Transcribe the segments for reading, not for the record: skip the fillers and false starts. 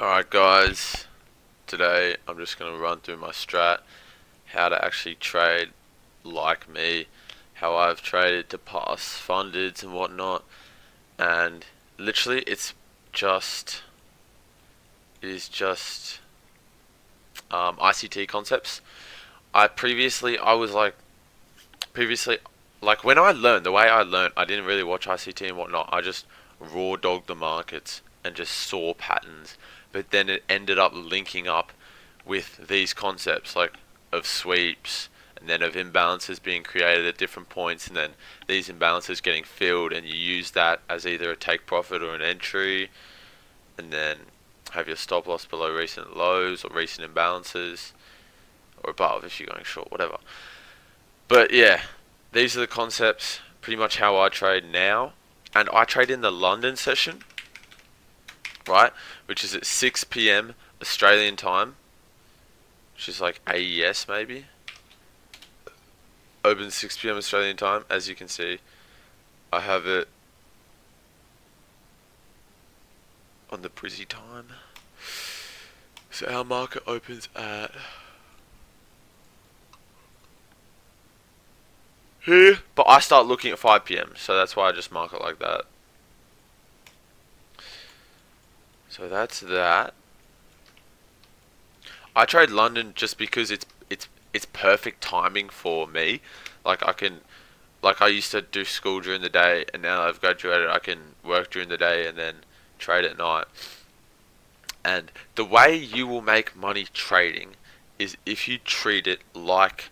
Alright guys, today I'm just going to run through my strat, how to actually trade like me, how I've traded to pass fundeds and whatnot, and literally just, it is just ICT concepts. I was previously, like when I learned, the way I learned, I didn't really watch ICT and whatnot, I just raw dogged the markets and just saw patterns, but then it ended up linking up with these concepts like of sweeps and then of imbalances being created at different points and then these imbalances getting filled and you use that as either a take profit or an entry and then have your stop loss below recent lows or recent imbalances or above if you're going short, whatever. But yeah, these are the concepts, pretty much how I trade now. And I trade in the London session, right, which is at 6 p.m. Australian time, which is like AES maybe. Opens 6 p.m. Australian time. As you can see, I have it on the Brizzy time. So our market opens at here, but I start looking at 5 p.m. So that's why I just mark it like that. So that's that. I trade London just because it's perfect timing for me. Like I used to do school during the day, and now I've graduated. I can work during the day and then trade at night. And the way you will make money trading is if you treat it like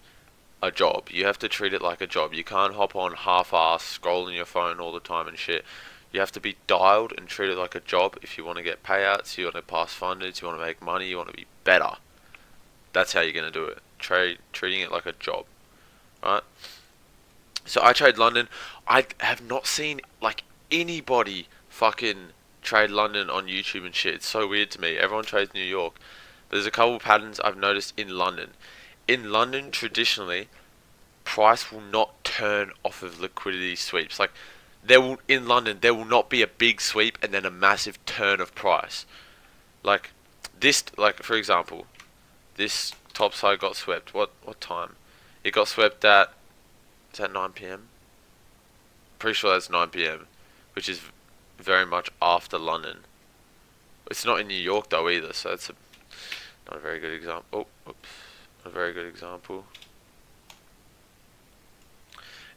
a job. You have to treat it like a job. You can't hop on half-ass scrolling your phone all the time and shit. You have to be dialed and treat it like a job if you want to get payouts, you want to pass funded, you want to make money, you want to be better. That's how you're going to do it. Treating it like a job, right? So I trade London. I have not seen like anybody fucking trade London on YouTube and shit. It's so weird to me. Everyone trades New York. But there's a couple patterns I've noticed in London. In London, traditionally, price will not turn off of liquidity sweeps. Like in London there will not be a big sweep and then a massive turn of price. Like like for example, this top side got swept. What time? It got swept at, is that 9 p.m.? Pretty sure that's 9 p.m., which is very much after London. It's not in New York though either, so that's not a very good example. Oh, oops. Not a very good example.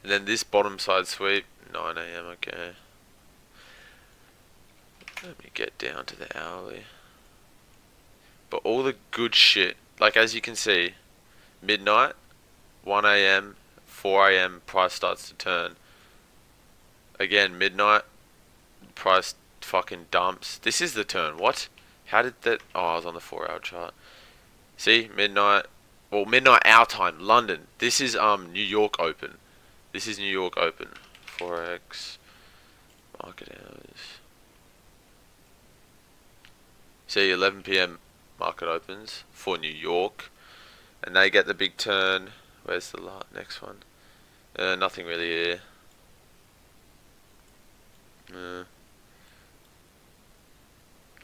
And then this bottom side sweep, 9 a.m. Okay. Let me get down to the hourly. But all the good shit, like as you can see, midnight, 1 a.m., 4 a.m. price starts to turn. Again, midnight, price fucking dumps. This is the turn. What? How did that? Oh, I was on the 4-hour chart. See, midnight. Well, midnight our time, London. This is New York open. This is New York open. Forex market hours. See, 11 p.m. market opens for New York, and they get the big turn. Where's the next one? Nothing really here.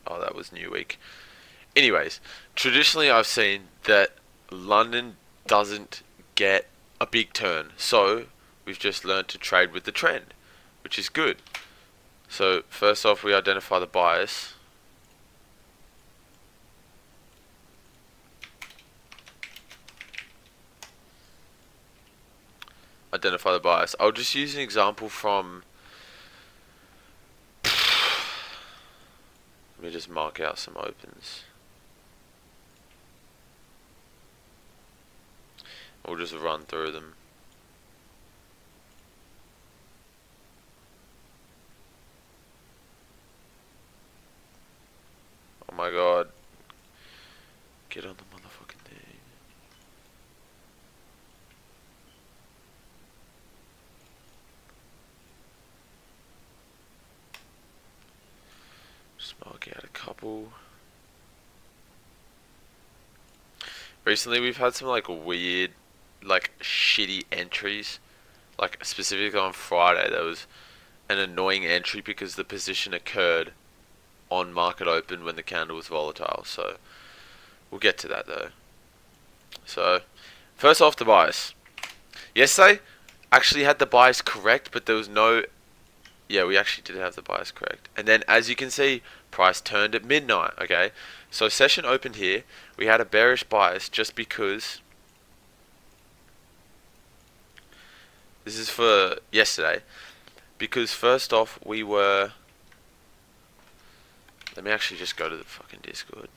Oh, that was New Week. Anyways, traditionally I've seen that London doesn't get a big turn, so we've just learned to trade with the trend, which is good. So first off, we identify the bias. I'll just use an example from. Let me just mark out some opens. We'll just run through them. Oh my god. Get on the motherfucking thing. Just mark out a couple. Recently we've had some like weird, like shitty entries. Like specifically on Friday there was an annoying entry because the position occurred on market open when the candle was volatile. So we'll get to that though. So first off, the bias. Yesterday actually had the bias correct, but there was no. Yeah, we actually did have the bias correct. And then as you can see, price turned at midnight. Okay, so session opened here. We had a bearish bias just because. This is for yesterday. Because first off, we were. Let me actually just go to the fucking Discord.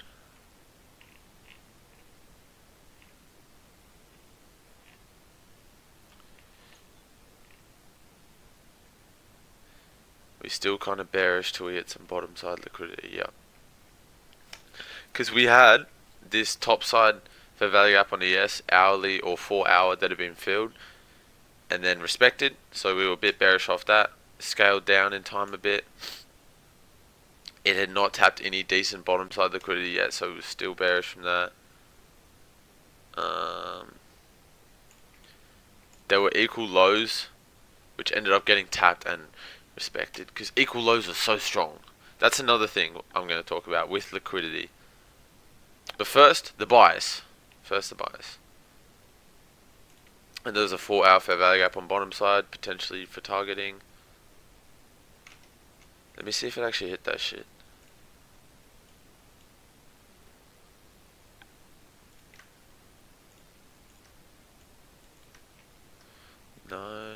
We still kind of bearish till we hit some bottom side liquidity. Yeah. Because we had this top side fair value gap on ES hourly or 4 hour that had been filled and then respected. So we were a bit bearish off that. Scaled down in time a bit. It had not tapped any decent bottom side liquidity yet, so it was still bearish from that. There were equal lows, which ended up getting tapped and respected because equal lows are so strong. That's another thing I'm going to talk about with liquidity. But first, the bias. And there's a 4 hour fair value gap on bottom side, potentially for targeting. Let me see if it actually hit that shit. No.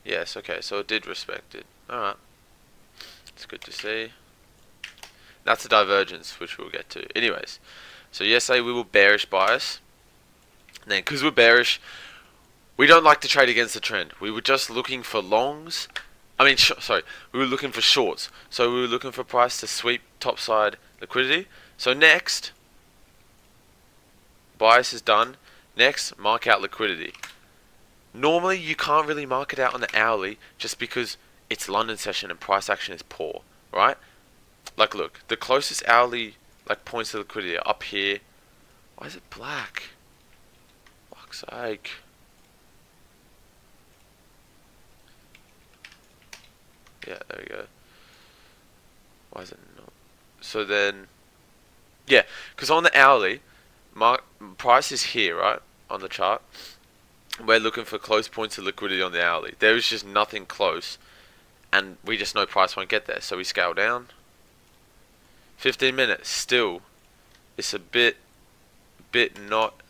Yes, okay, so it did respect it. Alright. It's good to see. That's a divergence, which we'll get to. Anyways, so yesterday we were bearish bias. And then, because we're bearish, we don't like to trade against the trend. We were just looking for longs. We were looking for shorts. So we were looking for price to sweep topside liquidity. So next, bias is done. Next, mark out liquidity. Normally, you can't really mark it out on the hourly just because it's London session and price action is poor, right? Like, look, the closest hourly points of liquidity are up here. Why is it black? Fuck's sake. Yeah, there we go. Why is it not? So then, yeah, because on the hourly, price is here, right, on the chart. We're looking for close points of liquidity on the hourly. There is just nothing close, and we just know price won't get there. So we scale down. 15 minutes still. It's a bit not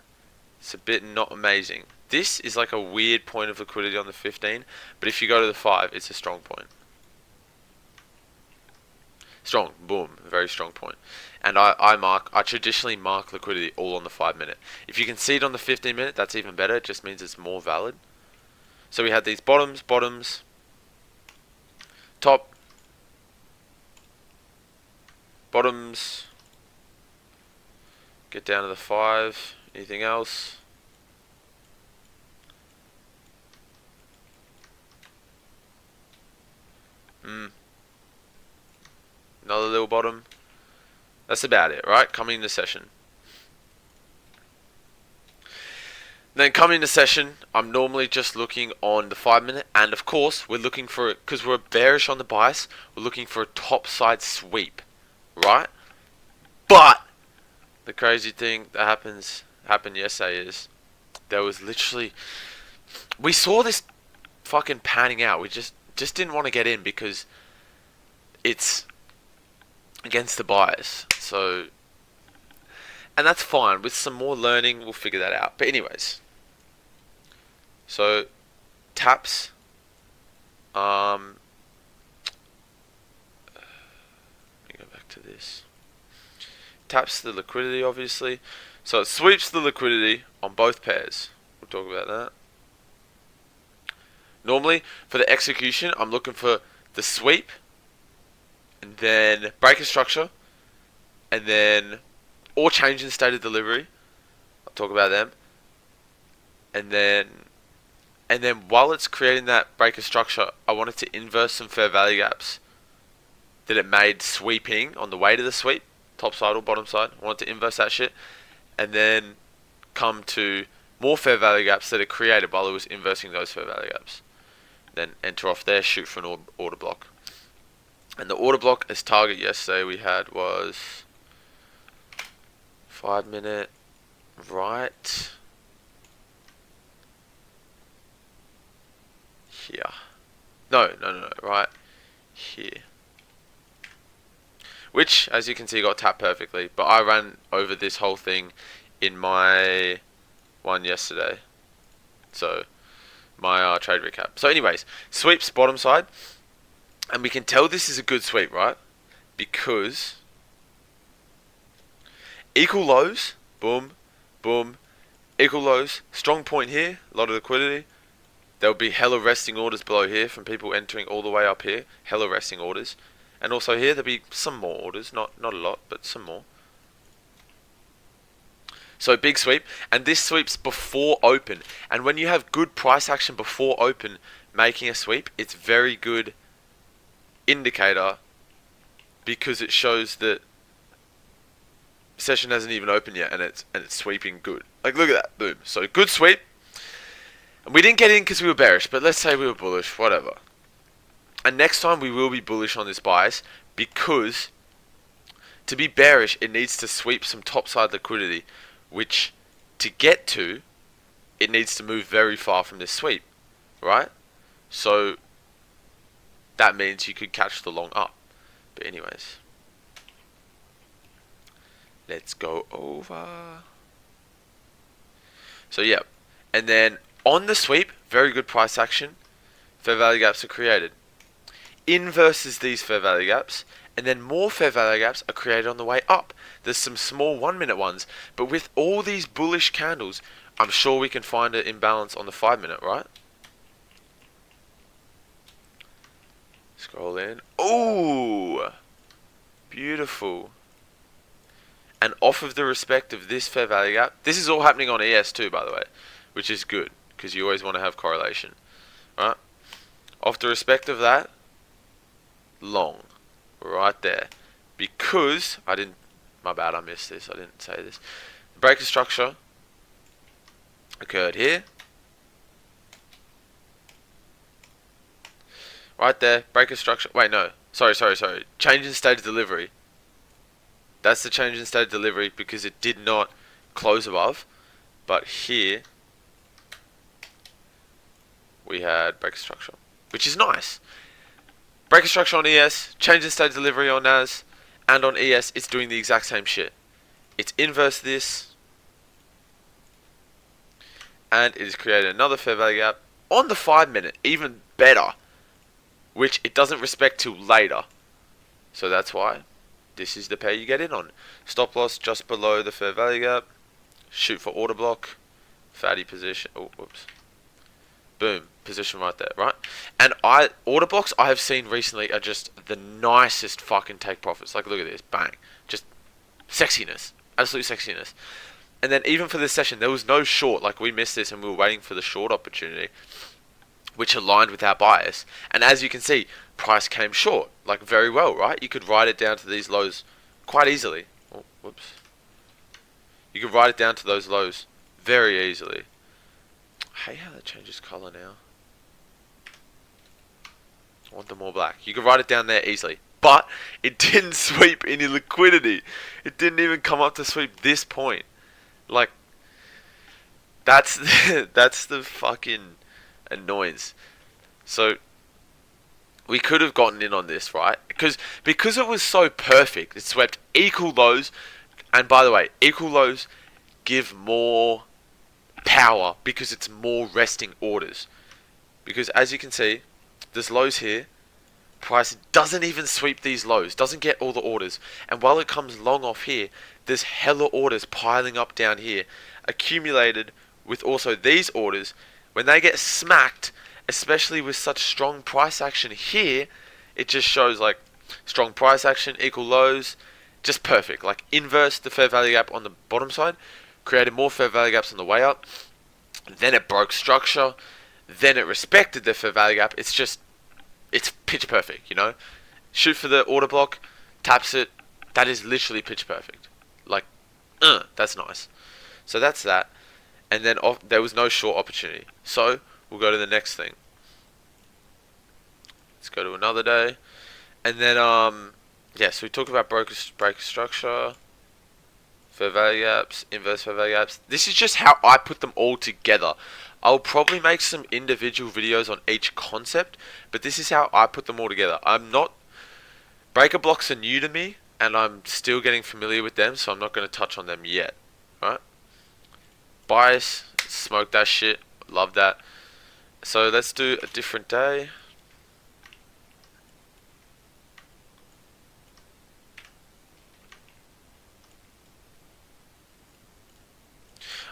amazing. This is like a weird point of liquidity on the 15, but if you go to the 5, it's a strong point. Strong, boom, very strong point. And I traditionally mark liquidity all on the 5 minute. If you can see it on the 15 minute, that's even better. It just means it's more valid. So we had these bottoms, top, bottoms, get down to the 5, anything else? Another little bottom. That's about it, right? Coming into session. Then coming into session, I'm normally just looking on the 5 minute, and of course we're looking for, because we're bearish on the bias, we're looking for a top side sweep, right? But the crazy thing that happened yesterday is there was literally, we saw this fucking panning out. We just didn't want to get in because it's against the bias. So, and that's fine. With some more learning, we'll figure that out. But anyways, so taps. Let me go back to this. Taps the liquidity, obviously. So it sweeps the liquidity on both pairs. We'll talk about that. Normally, for the execution, I'm looking for the sweep, and then break a structure, and then or change in state of delivery. I'll talk about them. And then while it's creating that break a structure, I want it to inverse some fair value gaps that it made sweeping on the way to the sweep, top side or bottom side. I want it to inverse that shit, and then come to more fair value gaps that are created by Lewis inversing those fair value gaps. Then enter off there, shoot for an order block. And the order block as target yesterday we had was 5 minute right here. No, right here. Which, as you can see, got tapped perfectly. But I ran over this whole thing in my one yesterday. So, my trade recap. So anyways, sweeps bottom side. And we can tell this is a good sweep, right? Because equal lows, boom, boom, equal lows, strong point here, a lot of liquidity. There'll be hella resting orders below here from people entering all the way up here, hella resting orders. And also here there'll be some more orders, not a lot, but some more. So big sweep, and this sweeps before open. And when you have good price action before open making a sweep, it's very good indicator because it shows that session hasn't even opened yet and it's sweeping good. Like look at that, boom. So good sweep. And we didn't get in because we were bearish, but let's say we were bullish, whatever. And next time we will be bullish on this bias because to be bearish it needs to sweep some topside liquidity, which to get to it needs to move very far from this sweep, right? So that means you could catch the long up. But anyways, let's go over. So yeah, and then on the sweep, very good price action. Fair value gaps are created. Inverses these fair value gaps, and then more fair value gaps are created on the way up. There's some small 1 minute ones, but with all these bullish candles, I'm sure we can find an imbalance on the 5 minute, right? Scroll in. Ooh, beautiful. And off of the respect of this fair value gap, this is all happening on ES too, by the way, which is good because you always want to have correlation, right? Off the respect of that, long, right there, because I didn't. My bad, I missed this. I didn't say this. The breaker structure occurred here. Right there, breaker structure. Wait, no. Sorry. Change in state of delivery. That's the change in state of delivery because it did not close above. But here, we had breaker structure, which is nice. Breaker structure on ES, change in state of delivery on NAS, and on ES, it's doing the exact same shit. It's inverse this, and it has created another fair value gap on the 5 minute, even better, which it doesn't respect till later. So that's why this is the pair you get in on. Stop loss just below the fair value gap, shoot for order block, fatty position, oh whoops, boom, position right there, right? And order blocks I have seen recently are just the nicest fucking take profits. Like look at this, bang, just sexiness, absolute sexiness. And then even for this session, there was no short. Like we missed this and we were waiting for the short opportunity, which aligned with our bias. And as you can see, price came short, like very well, right? You could write it down to these lows quite easily. Oh, whoops. You could write it down to those lows very easily. I hate how that changes color now. I want them more black. You could write it down there easily. But it didn't sweep any liquidity. It didn't even come up to sweep this point. Like, that's the fucking annoyance. So we could have gotten in on this, right? Because it was so perfect. It swept equal lows. And by the way, equal lows give more power because it's more resting orders. Because as you can see, there's lows here. Price doesn't even sweep these lows, doesn't get all the orders, and while it comes long off here, there's hella orders piling up down here, accumulated with also these orders. When they get smacked, especially with such strong price action here, it just shows like strong price action, equal lows, just perfect. Like inverse the fair value gap on the bottom side, created more fair value gaps on the way up, then it broke structure, then it respected the fair value gap. It's pitch perfect, you know? Shoot for the order block, taps it. That is literally pitch perfect. Like, that's nice. So that's that. and then there was no short opportunity. So we'll go to the next thing. Let's go to another day, and then yeah. So we talk about breaker structure, fair value gaps, inverse fair value gaps. This is just how I put them all together. I'll probably make some individual videos on each concept, but this is how I put them all together. Breaker blocks are new to me, and I'm still getting familiar with them, so I'm not going to touch on them yet. Right? Bias, smoke that shit, love that. So let's do a different day.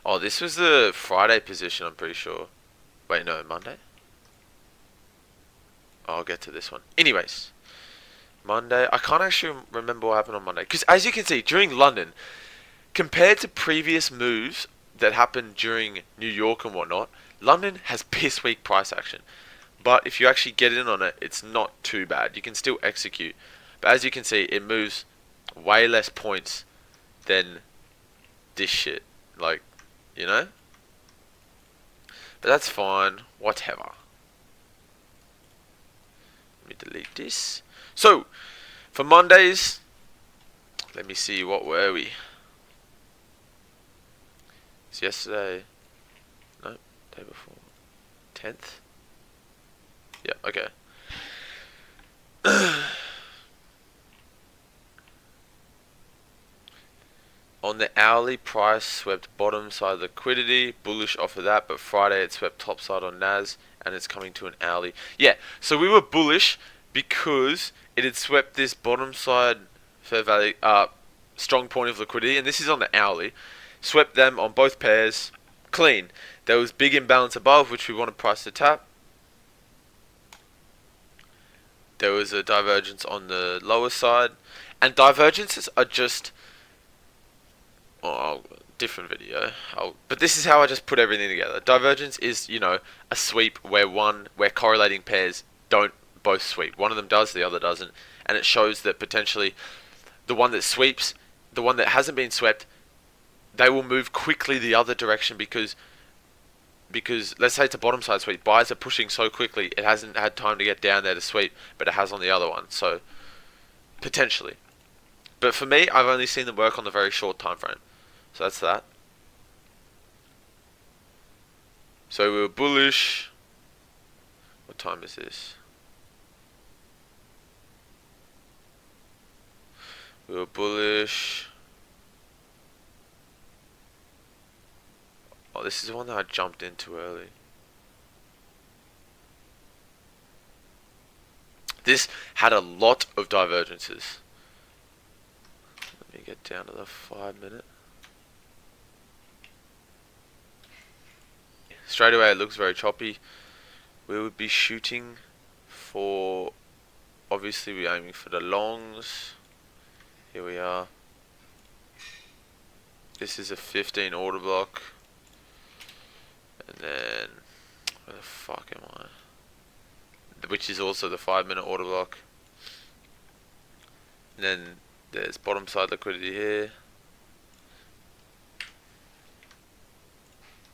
Oh, this was the Friday position, I'm pretty sure. Wait, no, Monday? I'll get to this one. Anyways, Monday. I can't actually remember what happened on Monday. Because as you can see, during London, compared to previous moves that happened during New York and whatnot, London has piss weak price action. But if you actually get in on it, it's not too bad. You can still execute. But as you can see, it moves way less points than this shit. Like, you know? But that's fine. Whatever. Let me delete this. So, for Mondays, let me see, what were we? It's yesterday. No, day before. 10th? Yeah, okay. On the hourly, price swept bottom side liquidity, bullish off of that, but Friday it swept top side on NAS, and it's coming to an hourly. Yeah, so we were bullish because it had swept this bottom side fair value, strong point of liquidity, and this is on the hourly. Swept them on both pairs, clean. There was big imbalance above, which we wanted price to tap. There was a divergence on the lower side, and divergences are just different video. But this is how I just put everything together. Divergence is, you know, a sweep where correlating pairs don't both sweep. One of them does, the other doesn't, and it shows that potentially the one that sweeps, the one that hasn't been swept, they will move quickly the other direction because let's say it's a bottom side sweep. Buyers are pushing so quickly it hasn't had time to get down there to sweep, but it has on the other one. So potentially. But for me, I've only seen them work on the very short time frame. So that's that. So we were bullish. What time is this? We were bullish. Oh, this is the one that I jumped into early. This had a lot of divergences. Let me get down to the 5 minute. Straight away it looks very choppy. We would be shooting for, obviously we're aiming for the longs. Here we are. This is a 15 order block. And then, where the fuck am I? Which is also the 5 minute order block. And then there's bottom side liquidity here.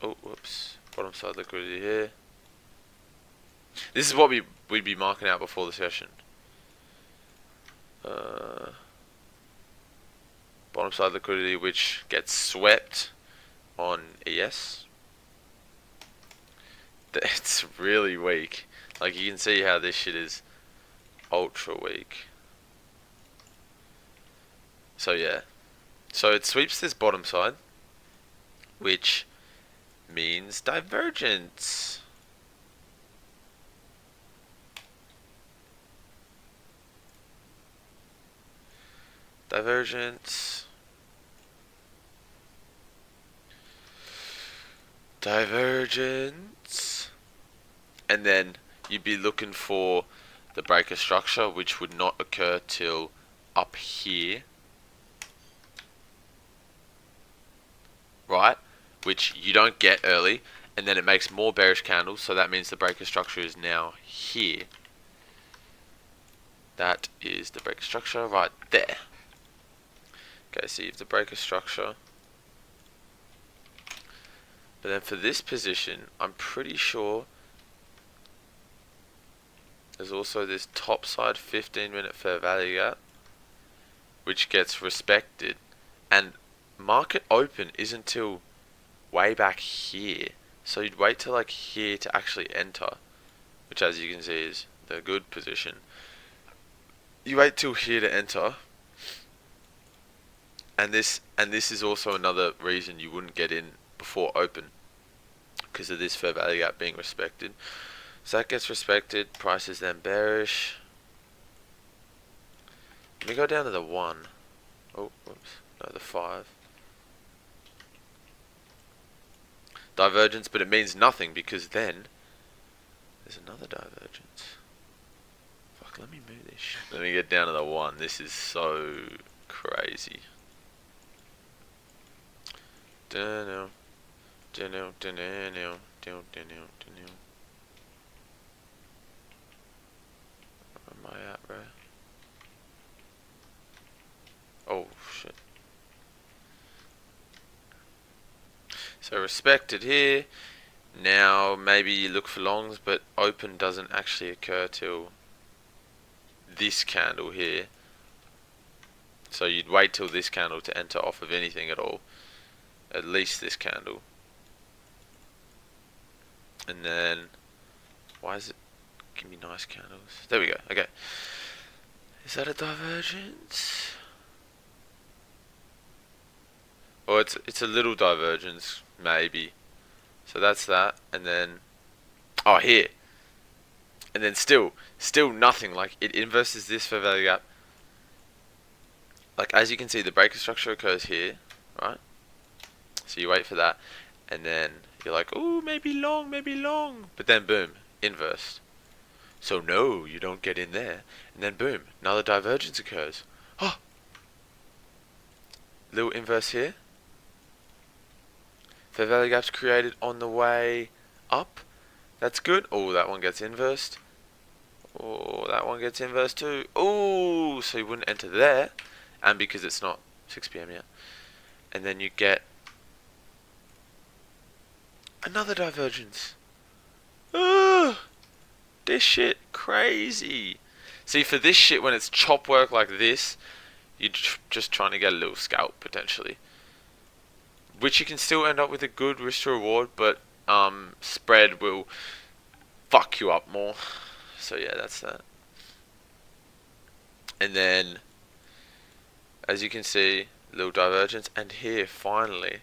Oh, whoops. Bottom side liquidity here. This is what we'd be marking out before the session. Bottom side liquidity, which gets swept on ES. It's really weak. Like, you can see how this shit is ultra weak. So yeah. So it sweeps this bottom side, which means divergence. Divergence. Divergence. And then you'd be looking for the breaker structure, which would not occur till up here. Right? Which you don't get early. And then it makes more bearish candles. So that means the breaker structure is now here. That is the breaker structure right there. Okay, so you have the breaker structure. But then for this position, I'm pretty sure there's also this top side 15-minute fair value gap, which gets respected, and market open isn't till way back here. So you'd wait till like here to actually enter, which as you can see is the good position. You wait till here to enter, and this is also another reason you wouldn't get in before open, because of this fair value gap being respected. So that gets respected, price is then bearish. Let me go down to the 1. Oh, whoops. No, the 5. Divergence, but it means nothing because then there's another divergence. Fuck, let me move this shit. Let me get down to the 1. This is so crazy. Where am I at, bro? Oh shit. So respected here. Now maybe you look for longs, but open doesn't actually occur till this candle here. So you'd wait till this candle to enter off of anything at all. At least this candle. And then, why is it give me nice candles? There we go. Okay. Is that a divergence? Or it's a little divergence, maybe. So that's that, and then oh here. And then still nothing. Like it inverses this fair value gap. Like as you can see, the breaker structure occurs here, right? So you wait for that, and then you're like, oh, maybe long, but then boom, inverse. So no, you don't get in there, and then boom, another divergence occurs. Oh, little inverse here. Fair value gap's created on the way up. That's good. Oh, that one gets inversed. Oh, that one gets inversed too. Oh, so you wouldn't enter there, and because it's not 6 p.m. yet, and then you get another divergence. Ugh, this shit crazy. See, for this shit, when it's chop work like this, you're just trying to get a little scalp potentially, which you can still end up with a good risk to reward, but spread will fuck you up more. So yeah, that's that. And then, as you can see, little divergence, and here finally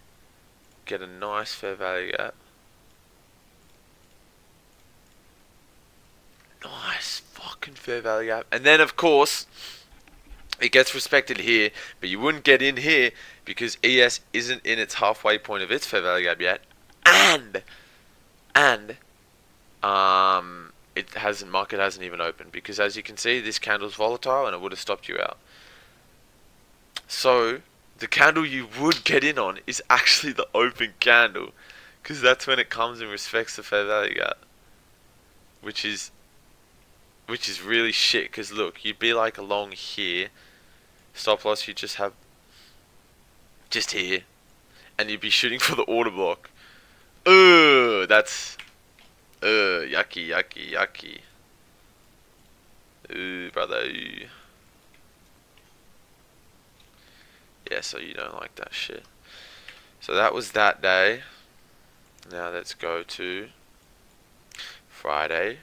get a nice fair value gap. Nice fucking fair value gap. And then of course it gets respected here, but you wouldn't get in here because ES isn't in its halfway point of its fair value gap yet, and market hasn't even opened, because as you can see, this candle's volatile and it would have stopped you out. So the candle you would get in on is actually the open candle, because that's when it comes and respects the fair value gap, which is really shit. Because look, you'd be like along here, stop loss you just have just here, and you'd be shooting for the order block. That's yucky. Brother. Yeah, so you don't like that shit. So that was that day. Now let's go to Friday.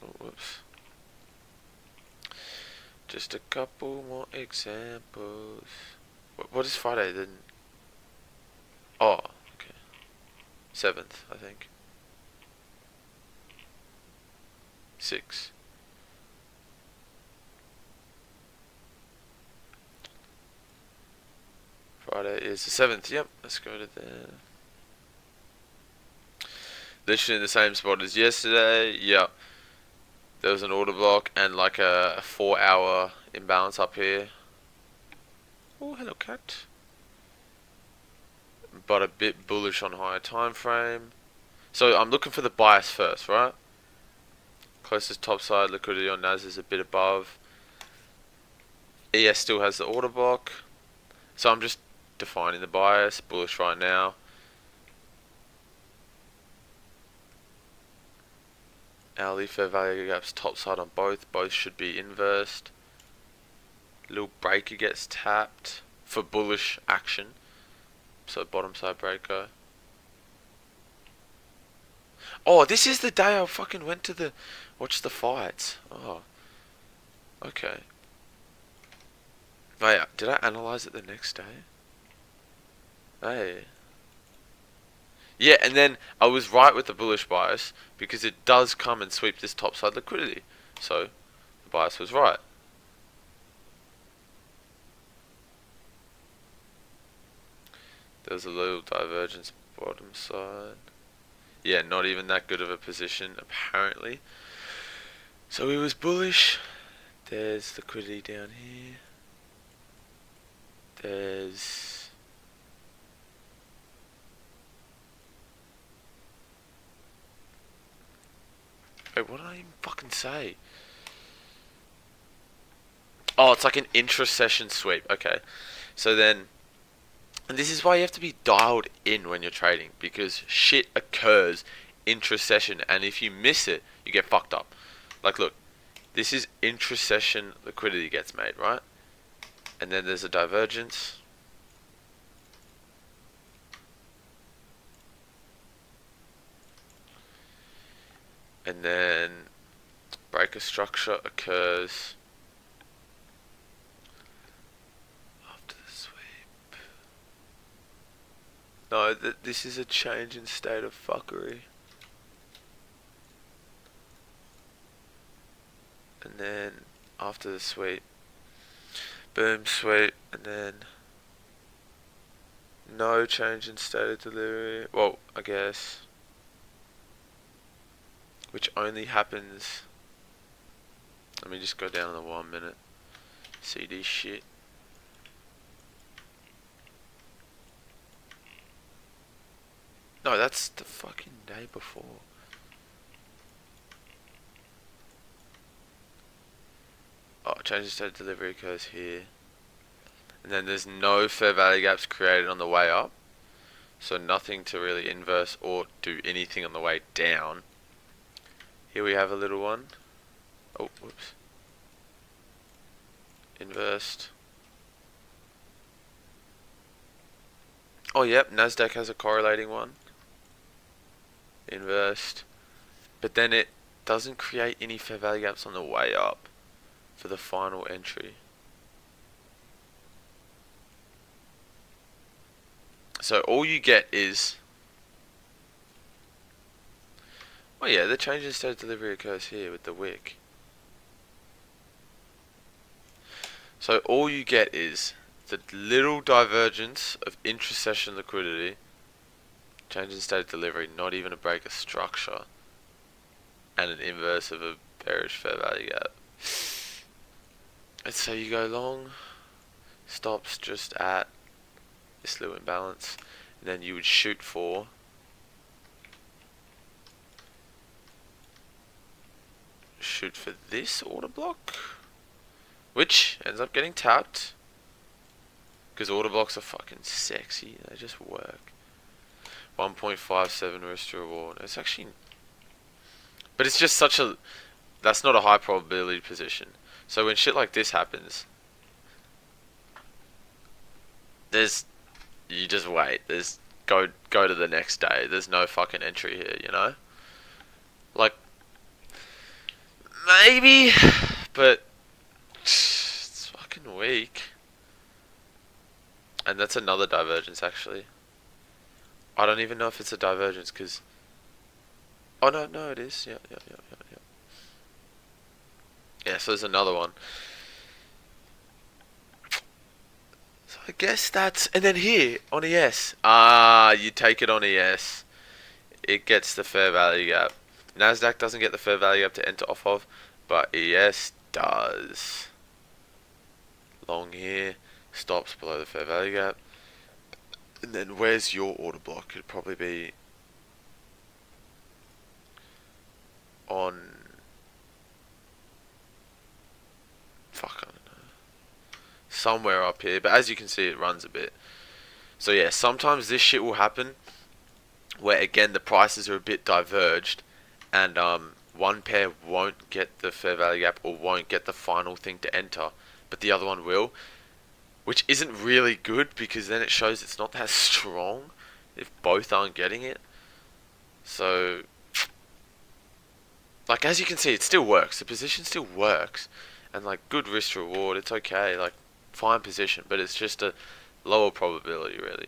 Oh, whoops. Just a couple more examples. What is Friday then? Oh, okay. 7th, I think. 6. Friday is the 7th. Yep, let's go to there. Literally in the same spot as yesterday. Yep. There was an order block and like a 4-hour imbalance up here. Oh, hello cat. But a bit bullish on higher time frame. So I'm looking for the bias first, right? Closest top side liquidity on NAS is a bit above. ES still has the order block. So I'm just defining the bias, bullish right now. Hourly fair value gaps topside on both. Both should be inversed. Little breaker gets tapped for bullish action. So bottom side breaker. Oh, this is the day I fucking went to watch the fights. Oh. Okay. Wait, did I analyze it the next day? Hey. Yeah, and then I was right with the bullish bias because it does come and sweep this topside liquidity. So the bias was right. There's a little divergence bottom side. Yeah, not even that good of a position apparently. So it was bullish. There's liquidity down here. There's wait, what did I even fucking say? Oh, it's like an intra-session sweep. Okay. So then, and this is why you have to be dialed in when you're trading, because shit occurs intra-session, and if you miss it, you get fucked up. Like, look, this is intra-session liquidity gets made, right? And then there's a divergence. And then breaker structure occurs after the sweep. No, this is a change in state of fuckery. And then after the sweep, boom, sweep, and then no change in state of delivery. Well, I guess, which only happens. Let me just go down to the 1 minute. See this shit. No, that's the fucking day before. Oh, change in state of delivery occurs here. And then there's no fair value gaps created on the way up. So nothing to really inverse or do anything on the way down. Here we have a little one. Oh, whoops. Inversed. Oh, yep, Nasdaq has a correlating one. Inversed. But then it doesn't create any fair value gaps on the way up for the final entry. So all you get is, oh yeah, the change in state of delivery occurs here with the wick. So all you get is the little divergence of intra-session liquidity, change in state of delivery, not even a break of structure, and an inverse of a bearish fair value gap. And so you go long, stops just at this little imbalance, and then you would shoot for this order block, which ends up getting tapped because order blocks are fucking sexy. They just work. 1.57 risk to reward. It's actually, but it's just such a, that's not a high probability position. So when shit like this happens, you just wait. Go to the next day. There's no fucking entry here, you know? Like, maybe, but it's fucking weak. And that's another divergence, actually. I don't even know if it's a divergence, because, oh no, it is. Yeah. Yeah, so there's another one. So I guess that's, and then here on ES, you take it on ES, it gets the fair value gap. Nasdaq doesn't get the fair value gap to enter off of, but ES does. Long here, stops below the fair value gap. And then where's your order block? It'd probably be on, fuck, I don't know. somewhere up here, but as you can see it runs a bit. So yeah, sometimes this shit will happen where again the prices are a bit diverged, and one pair won't get the fair value gap or won't get the final thing to enter, but the other one will, which isn't really good because then it shows it's not that strong if both aren't getting it. So like as you can see, it still works. The position still works, and like good risk to reward. It's okay, like fine position, but it's just a lower probability really.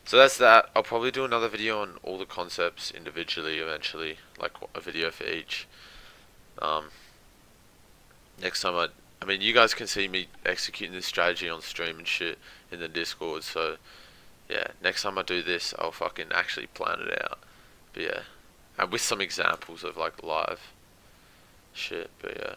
So that's that. I'll probably do another video on all the concepts individually eventually, like a video for each. Um, Next time I mean, you guys can see me executing this strategy on stream and shit in the Discord. So yeah, next time I do this, I'll fucking actually plan it out. But yeah, and with some examples of like live shit. But yeah.